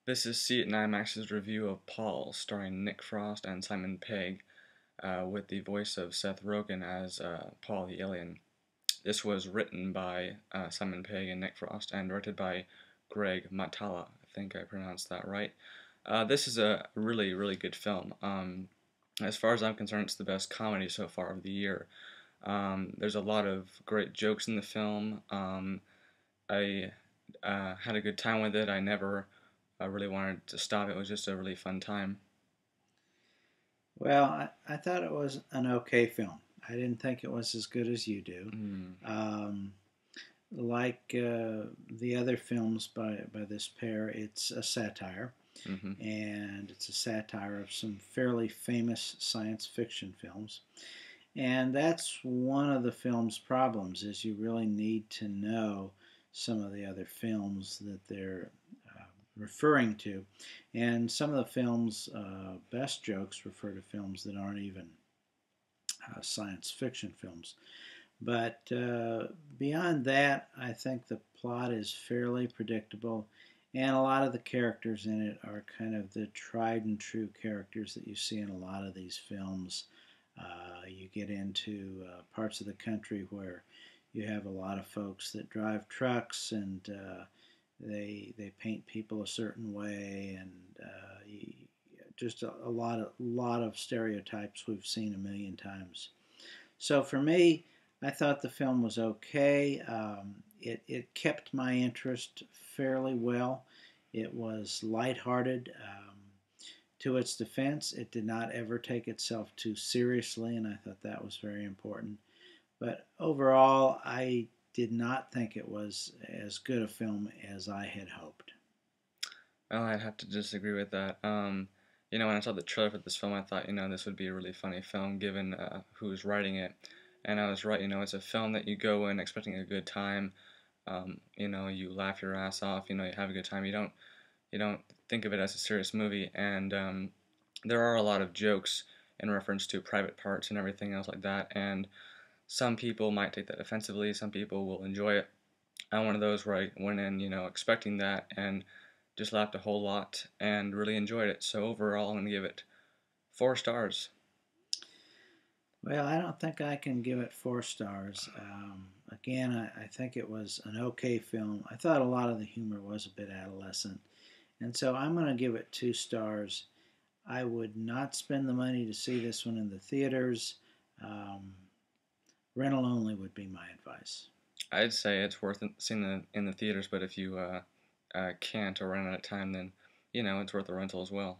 This is See It in IMAX's review of Paul, starring Nick Frost and Simon Pegg, with the voice of Seth Rogen as Paul the alien. This was written by Simon Pegg and Nick Frost and directed by Greg Matala. I think I pronounced that right. This is a really, really good film. As far as I'm concerned, it's the best comedy so far of the year. There's a lot of great jokes in the film. I had a good time with it. I never really wanted to stop. It was just a really fun time. Well, I thought it was an okay film. I didn't think it was as good as you do. Mm. Um, like the other films by this pair, it's a satire, Hmm. and it's a satire of some fairly famous science fiction films. And that's one of the film's problems is you really need to know some of the other films that they're referring to. And some of the film's best jokes refer to films that aren't even science fiction films. But beyond that, I think the plot is fairly predictable, and a lot of the characters in it are kind of the tried and true characters that you see in a lot of these films. You get into parts of the country where you have a lot of folks that drive trucks and they paint people a certain way, and just a lot of stereotypes we've seen a million times. So for me, I thought the film was okay. It kept my interest fairly well. It was lighthearted. To its defense, it did not ever take itself too seriously, and I thought that was very important. But overall, I did not think it was as good a film as I had hoped. Oh, I'd have to disagree with that. When I saw the trailer for this film, I thought, this would be a really funny film given who's writing it. And I was right, it's a film that you go in expecting a good time. You laugh your ass off, you have a good time. You don't think of it as a serious movie. And there are a lot of jokes in reference to private parts and everything else like that. And some people might take that offensively. Some people will enjoy it. I'm one of those where I went in, expecting that and just laughed a whole lot and really enjoyed it. So overall, I'm going to give it 4 stars. Well, I don't think I can give it 4 stars. Again, I think it was an okay film. I thought a lot of the humor was a bit adolescent. And so I'm going to give it 2 stars. I would not spend the money to see this one in the theaters. Um, Rental only would be my advice. I'd say it's worth seeing in the theaters, but if you can't or run out of time, then it's worth a rental as well.